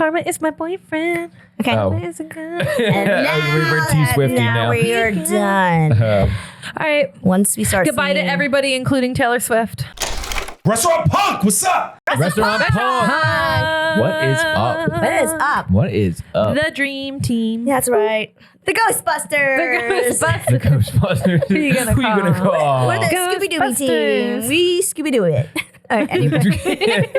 Karma is my boyfriend. Okay. Oh. Is a good. And we were too swifty now. we are done. All right. Once we start Goodbye to singing- everybody, including Taylor Swift. Restaurant Punk, what's up? Restaurant Punk. What is up? What is up? What is up? The dream team. That's right. The Ghostbusters. The Ghostbusters. Who you gonna Who you gonna call? call? We're the Scooby-Doo team. Ghostbusters. We Scooby-Doo it. All right, anyway.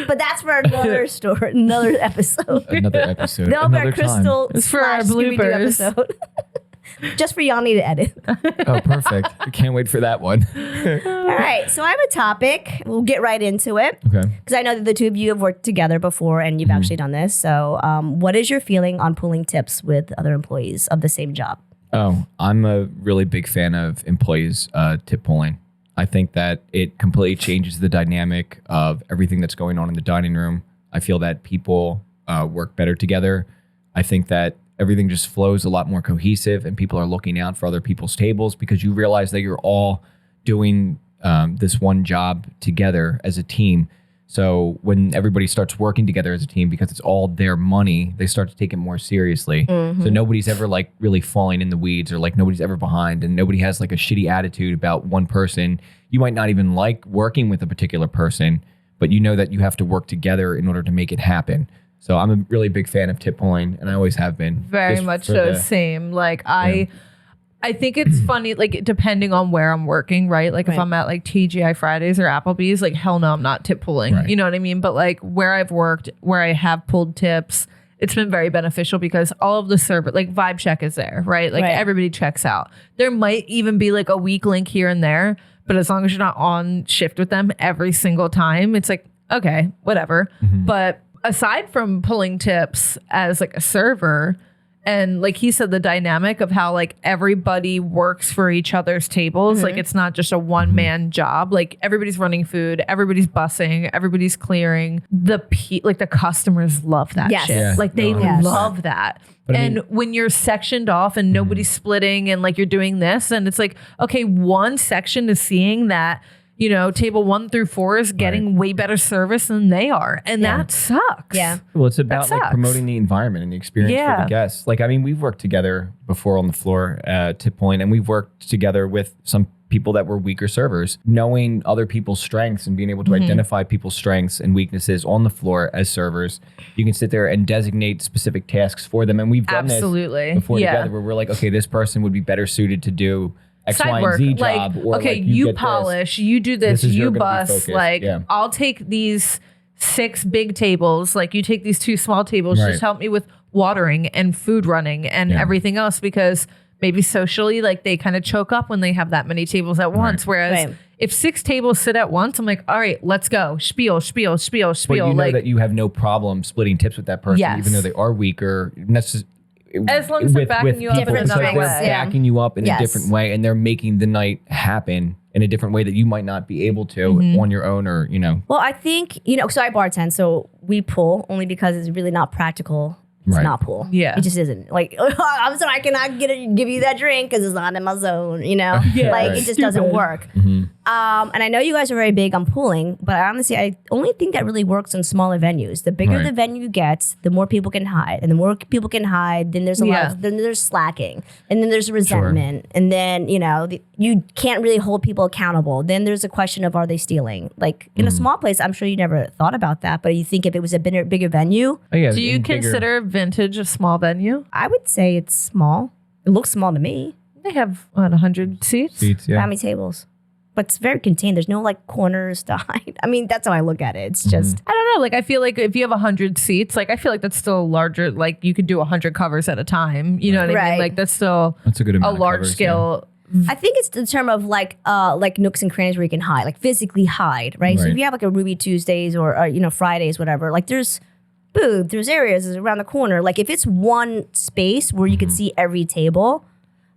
But that's for another story, another episode. Another episode. That'll be our Another time. Crystal It's for our / Scooby-Doo bloopers. episode. Just for Yanni to edit. Oh, perfect. I can't wait for that one. All right, so I have a topic. We'll get right into it. Okay. Because I know that the two of you have worked together before and you've actually done this. So what is your feeling on pooling tips with other employees of the same job? Oh, I'm a really big fan of employees tip pooling. I think that it completely changes the dynamic of everything that's going on in the dining room. I feel that people work better together. I think that everything just flows a lot more cohesive and people are looking out for other people's tables because you realize that you're all doing this one job together as a team. So when everybody starts working together as a team because it's all their money, they start to take it more seriously. So nobody's ever like really falling in the weeds or like nobody's ever behind and nobody has like a shitty attitude about one person. You might not even like working with a particular person, but you know that you have to work together in order to make it happen. So I'm a really big fan of tip pulling and I always have been. Very Just much for so. the- Same. Like I think it's funny, like depending on where I'm working, right? Like if Right. I'm at like TGI Fridays or Applebee's, like hell no, I'm not tip pulling. Right. You know what I mean? But like where I've worked, where I have pulled tips, it's been very beneficial because all of the service, like vibe check is there, right? Like Right. everybody checks out. There might even be like a weak link here and there, but as long as you're not on shift with them every single time, it's like, okay, whatever. But aside from pulling tips as like a server, and like he said, the dynamic of how like everybody works for each other's tables, like it's not just a one man job. Like everybody's running food, everybody's bussing, everybody's clearing. Like the customers love that Yes. shit. Yeah. Like they Yes. love that. But I and mean- when you're sectioned off and nobody's splitting and like you're doing this, and it's like, okay, one section is seeing that, you know, table 1 through 4 is getting way better service than they are. And that sucks. Yeah. Well, it's about like sucks. promoting the environment and the experience for Yeah. the guests. Like, I mean, we've worked together before on the floor at Tip Point, and we've worked together with some people that were weaker servers. Knowing other people's strengths and being able to identify people's strengths and weaknesses on the floor as servers, you can sit there and designate specific tasks for them. And we've done Absolutely. this before Yeah. together where we're like, okay, this person would be better suited to do X, Side Y, and work. Z Like, job. Or okay, like, you get this. polish, you do this, This is you you're gonna be bus. focused. Like, Yeah. I'll take these 6 big tables. Like, you take these 2 small tables. Right. Just help me with watering and food running and Yeah. everything else because maybe socially, like, they kind of choke up when they have that many tables at once. Whereas Right. if 6 tables sit at once, I'm like, all right, let's go. Spiel. But you know Like, that you have no problem splitting tips with that person, Yes. even though they are weaker. As long as they're backing you up in different another strengths. way. Yeah. backing you up in Yes. a different way, and they're making the night happen in a different way that you might not be able to on your own, or Well, I think, so I bartend, so we pull only because it's really not practical to Right. not pull. Yeah. It just isn't. Like, I'm sorry, I cannot give you that drink because it's not in my zone, Yeah. Like, Right. it just doesn't work. And I know you guys are very big on pooling, but honestly, I only think that really works in smaller venues. The bigger Right. the venue gets, the more people can hide. And the more people can hide, then there's a lot Yeah. of, then there's slacking. And then there's resentment. And then, you can't really hold people accountable. Then there's a question of, are they stealing? Like in a small place, I'm sure you never thought about that, but you think if it was a bigger venue, Oh, yeah, Do you in bigger- consider Vintage a small venue? I would say it's small. It looks small to me. They have, 100 seats? seats? Yeah. How many tables? But it's very contained. There's no like corners to hide. I mean, that's how I look at it. It's just, I don't know. Like, I feel like if you have 100 seats, like, I feel like that's still larger. Like, you could do 100 covers at a time. You know what I Right. mean? Like, that's still That's a good amount. a of large covers, scale. I think it's the term of like nooks and crannies where you can hide, like physically hide, right? So Right. if you have like a Ruby Tuesdays or Fridays, whatever, like there's booth, there's areas around the corner. Like if it's one space where you could see every table,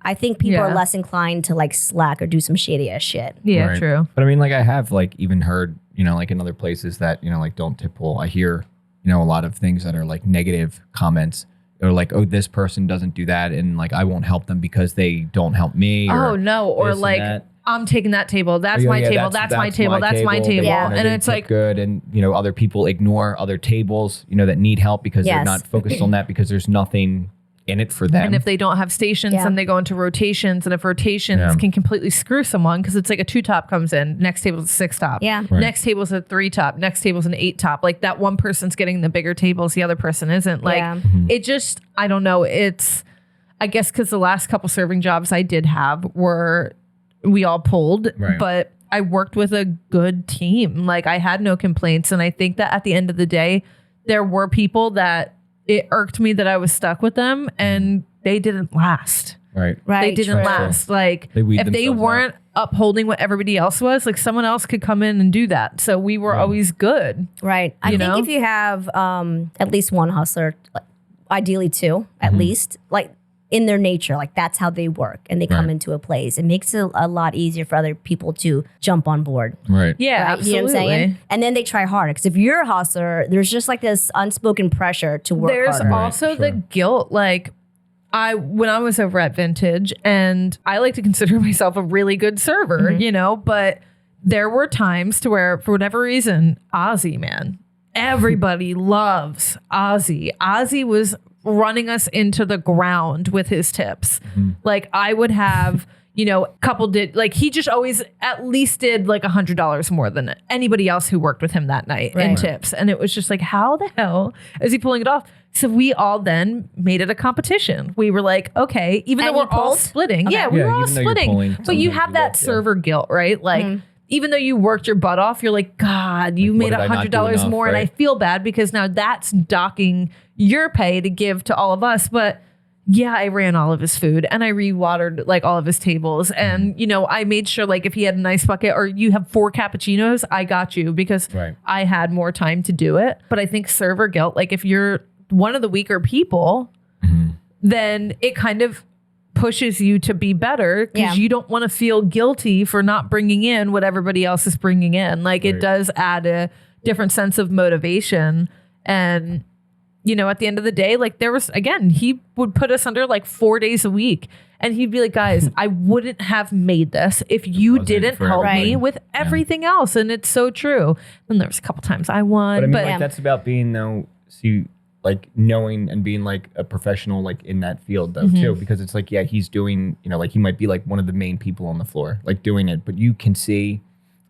I think people Yeah. are less inclined to like slack or do some shady ass shit. Yeah, Right. true. But I mean, like I have like even heard, like in other places that, like don't tip pool. I hear, a lot of things that are like negative comments or like, oh, this person doesn't do that. And like, I won't help them because they don't help me. Oh, no. Or this and like, that. I'm taking that table. That's Oh, my yeah, table. That's my table. That's my table. Yeah. And it's like, good. And, other people ignore other tables, that need help because they're Yes. not focused on that because there's nothing in it for them. and if they don't have stations, Yeah. then they go into rotations. And if rotations Yeah. can completely screw someone, because it's like a 2-top comes in, next table's a 6-top. Yeah. Right. Next table's a 3-top. Next table's an 8-top. Like that one person's getting the bigger tables, the other person isn't. Like Yeah. it just, I don't know. I guess because the last couple serving jobs I did have were, we all pulled, Right. but I worked with a good team. Like I had no complaints. And I think that at the end of the day, there were people that it irked me that I was stuck with them and they didn't last. right. Right. They didn't Right. last. Like They weed if they themselves weren't upholding what everybody else was, like someone else could come in and do that. So we were always good. Right. I You think know? if you have at least one hustler, ideally two, at least, like in their nature, like that's how they work and they come Right. into a place. It makes it a lot easier for other people to jump on board. Right. Yeah, Right? You know absolutely. what I'm saying? And then they try harder. Because if you're a hustler, there's just like this unspoken pressure to work There's harder. also the sure. guilt. Like when I was over at Vintage, and I like to consider myself a really good server, but there were times to where, for whatever reason, Ozzy, man, everybody loves Ozzy. Ozzy was running us into the ground with his tips. Like I would have, couple did, like he just always at least did like $100 more than anybody else who worked with him that night in Right. tips. And it was just like, how the hell is he pulling it off? So we all then made it a competition. We were like, okay, even And though you we're all pulled? splitting. Okay. Yeah, we Yeah, were all even though you're splitting. pulling, But you sometimes have you that get, yeah. server guilt, right? Like even though you worked your butt off, you're like, God, you Like, made what did I not do $100 enough, more. And I right? feel bad because now that's docking your pay to give to all of us. But yeah, I ran all of his food and I re-watered like all of his tables. And, I made sure like if he had a nice bucket or you have 4 cappuccinos, I got you because Right. I had more time to do it. But I think server guilt, like if you're one of the weaker people, then it kind of pushes you to be better because Yeah. you don't want to feel guilty for not bringing in what everybody else is bringing in. Like it Right. does add a different sense of motivation. And, at the end of the day, like there was, again, he would put us under like 4 days a week and he'd be like, guys, I wouldn't have made this if you wasn't didn't for help me everybody. with everything else. And it's so true. And there was a couple times I won, But I mean, but like, that's about being though, like knowing and being like a professional, like in that field though too, because it's like, yeah, he's doing, like he might be like one of the main people on the floor, like doing it, but you can see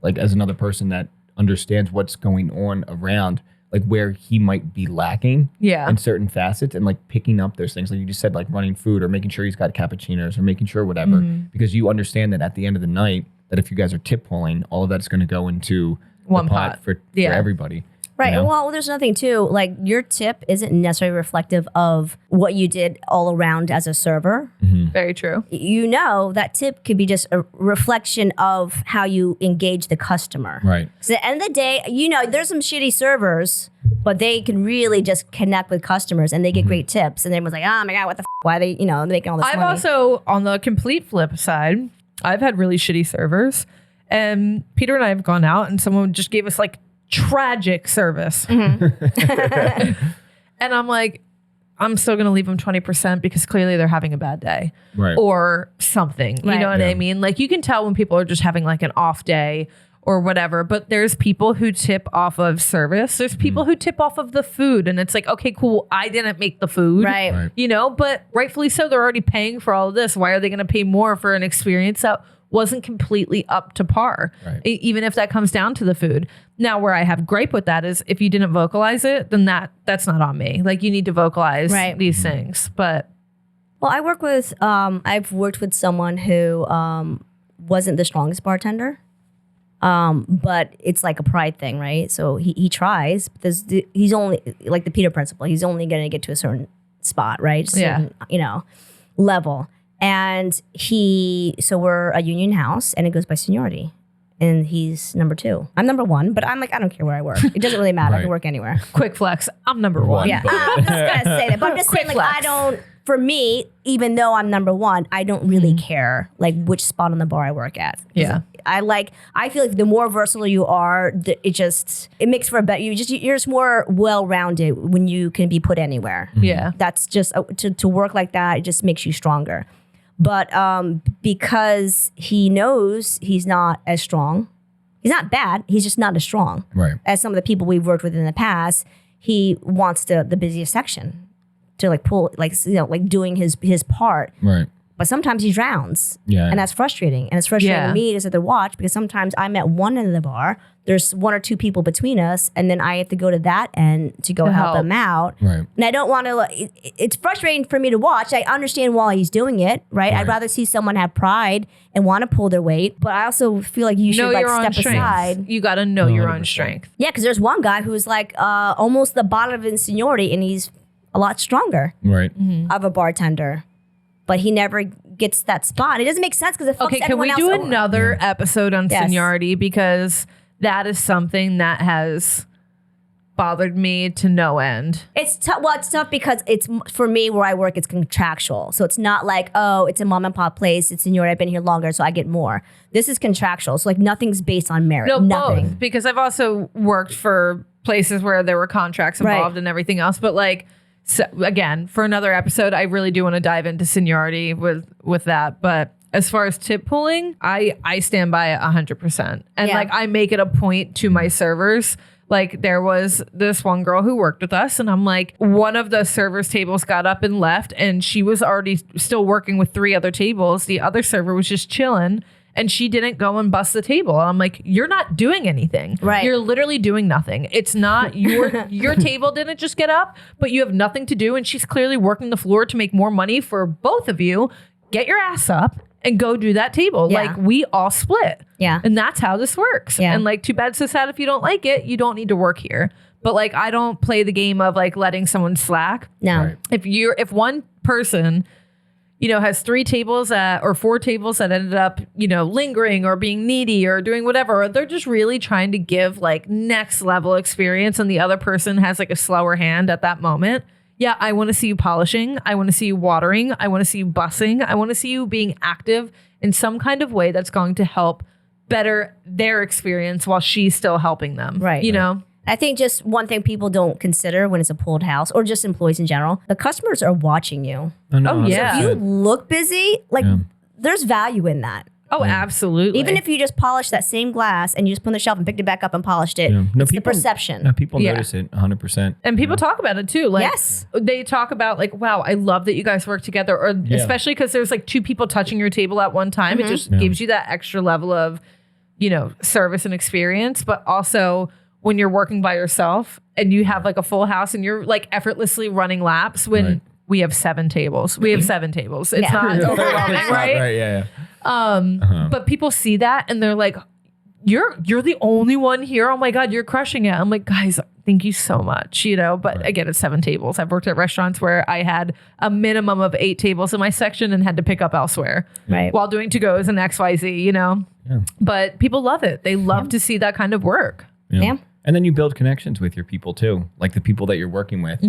like as another person that understands what's going on around, like where he might be lacking Yeah. in certain facets and like picking up those things. Like you just said, like running food or making sure he's got cappuccinos or making sure whatever, because you understand that at the end of the night, that if you guys are tip pulling, all of that's going to go into One the pot. for Yeah. everybody. Right. You know? Well, there's nothing too. Like your tip isn't necessarily reflective of what you did all around as a server. very true. That tip could be just a reflection of how you engage the customer. Right. So at the end of the day, there's some shitty servers, but they can really just connect with customers and they get great tips. And everyone's like, oh my God, what the why are they, they're making all this I've money. also, on the complete flip side, I've had really shitty servers. And Peter and I have gone out and someone just gave us like tragic service. And I'm like, I'm still going to leave them 20% because clearly they're having a bad day Right. or something. You Right. know what Yeah. I mean? Like you can tell when people are just having like an off day or whatever, but there's people who tip off of service. There's people who tip off of the food and it's like, okay, cool. I didn't make the food. Right. Right. But rightfully so, they're already paying for all of this. Why are they going to pay more for an experience that wasn't completely up to par, Right. even if that comes down to the food? Now, where I have gripe with that is if you didn't vocalize it, then that's not on me. Like you need to vocalize Right. these things. But Well, I've worked with someone who wasn't the strongest bartender. But it's like a pride thing, right? So he tries, but he's only like the Peter principle. He's only going to get to a certain spot, right? Certain, level. And so we're a union house and it goes by seniority. And he's number 2. I'm number 1, but I'm like, I don't care where I work. It doesn't really matter. I can Right. work anywhere. quick flex, I'm number one. Yeah, But- I'm just gonna say that. But I'm just saying, Quick like, flex. for me, even though I'm number 1, I don't really care like which spot on the bar I work at. 'Cause Yeah. I feel like the more versatile you are, it makes for a better. You're just more well-rounded when you can be put anywhere. Yeah. That's just to work like that. It just makes you stronger. But because he knows he's not as strong, he's not bad, he's just not as strong as some of the people we've worked with in the past. He wants the busiest section to like pull, like, you know, like doing his part. Right. But sometimes he drowns. Yeah. And that's frustrating. And it's frustrating Yeah. to me to sit there watch, because sometimes I'm at one end of the bar, there's one or two people between us, and then I have to go to that end to go help him out. Right. And I don't want to, it's frustrating for me to watch. I understand why he's doing it, right? I'd rather see someone have pride and want to pull their weight, but I also feel like you should like step aside. You got to know your own 100%. strength. Yeah, because there's one guy who's like almost the bottom of seniority, and he's a lot stronger Right. of a bartender, but he never gets that spot. It doesn't make sense because it fucks Okay, can everyone we else do over. another episode on Yes. seniority? Because that is something that has bothered me to no end. It's tough. Well, it's tough because it's, for me where I work, it's contractual. So it's not like, oh, it's a mom and pop place, it's seniority, I've been here longer, so I get more. This is contractual. So like nothing's based on merit. No, nothing. both. Because I've also worked for places where there were contracts involved and everything else. But like, so again, for another episode, I really do want to dive into seniority with that. But as far as tip pooling, I stand by it 100%. And like, I make it a point to my servers. Like, there was this one girl who worked with us, and I'm like, one of the servers' tables got up and left, and she was already still working with 3 other tables. The other server was just chilling, and she didn't go and bust the table. I'm like, you're not doing anything. Right. You're literally doing nothing. It's not your table didn't just get up, but you have nothing to do. And she's clearly working the floor to make more money for both of you. Get your ass up and go do that table. Yeah. Like, we all split. Yeah. And that's how this works. Yeah. And like, too bad, so sad. If you don't like it, you don't need to work here. But like, I don't play the game of like letting someone slack. No. Right. If one person, you know, has 3 tables or 4 tables that ended up, you know, lingering or being needy or doing whatever, or they're just really trying to give like next level experience, and the other person has like a slower hand at that moment. Yeah, I want to see you polishing. I want to see you watering. I want to see you bussing. I want to see you being active in some kind of way that's going to help better their experience while she's still helping them. Right. You know? I think just one thing people don't consider when it's a pulled house, or just employees in general, the customers are watching you. Oh, yeah. If you look busy, like there's value in that. Oh, absolutely. Even if you just polished that same glass and you just put it on the shelf and picked it back up and polished it, it's the perception. No, people Yeah. notice it 100%. And people talk about it too. Like, Yes. they talk about like, wow, I love that you guys work together. Or especially because there's like 2 people touching your table at one time. It just gives you that extra level of, you know, service and experience. But also when you're working by yourself and you have like a full house and you're like effortlessly running laps when we have 7 tables. We have 7 tables. It's not overwhelming, right? Right, yeah. But people see that and they're like, you're the only one here. Oh my God, you're crushing it. I'm like, guys, thank you so much. You know, but again, it's 7 tables. I've worked at restaurants where I had a minimum of 8 tables in my section and had to pick up elsewhere while doing to-goes and XYZ, you know? Yeah. But people love it. They love to see that kind of work. Yeah. And then you build connections with your people too, like the people that you're working with.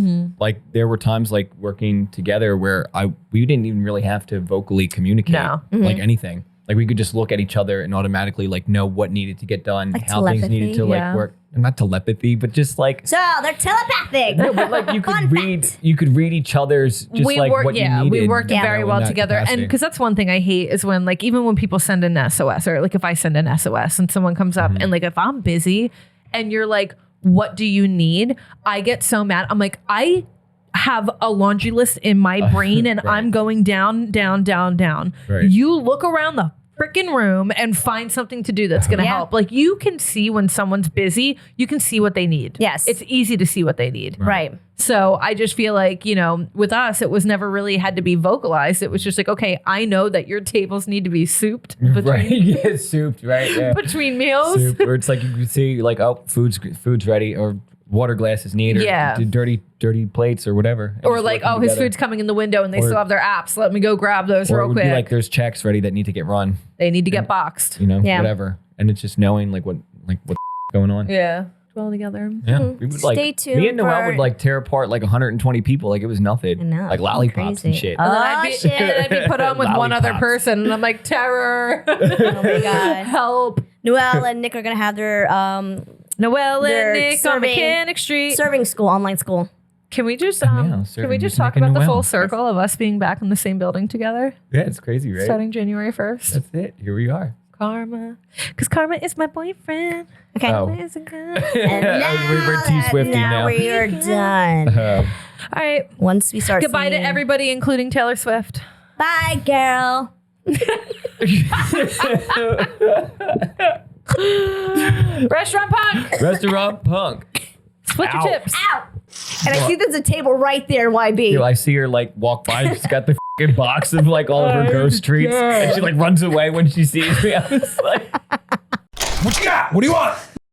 Like there were times like working together where we didn't even really have to vocally communicate like anything. Like we could just look at each other and automatically like know what needed to get done, Like how things needed to like work. Not telepathy, but just like So they're telepathic. no, but like you could read each other's just We like work, what you needed. we worked you know, very in well that together. capacity. And because that's one thing I hate is when like, even when people send an SOS, or like if I send an SOS and someone comes up and like, if I'm busy and you're like, what do you need? I get so mad. I'm like, I have a laundry list in my brain and I'm going down, down, down, down. Right. You look around the freaking room and find something to do that's going to help. Like, you can see when someone's busy, you can see what they need. Yes. It's easy to see what they need. Right. So I just feel like, you know, with us, it was never really had to be vocalized. It was just like, okay, I know that your tables need to be souped between, right, yeah, souped, right, yeah. between meals. Soup, or it's like you can see like, oh, food's ready, or water glasses need, or dirty plates or whatever. Or like, oh, his food's coming in the window and they still have their apps. Let me go grab those or real it would quick. be like there's checks ready that need to get run. They need to get boxed. You know, Yeah. whatever. And it's just knowing like what's going on. Yeah. Dwell together. Yeah. We would like Stay tuned me and Noelle for- would like tear apart like 120 people like it was nothing. I know, Like lollipops crazy. and shit. And then Oh, I'd be put on with one other Lollipops. person, and I'm like, terror. Oh my God. Help. Noelle and Nick are going to have their Noelle They're and Nick on serving- Mechanic Street. serving school, online school. Can we just Serving can we you just to talk make a about the Noelle. full circle of us being back in the same building together Yeah, it's crazy, right? starting January 1st? That's it. Here we are. Karma. Because Karma is my boyfriend. Okay. Oh. Karma is a girl. And We're T Swifty now. we are done. All right. Once we start Goodbye to singing, everybody, including Taylor Swift. Bye, girl. Restaurant Punk. Restaurant Punk. Split your Ow. tips. Ow. And I see there's a table right there, YB. Yo, I see her like walk by. She's got the fucking box of like all of her ghost treats, and she like runs away when she sees me. I was like, What you got? What do you want?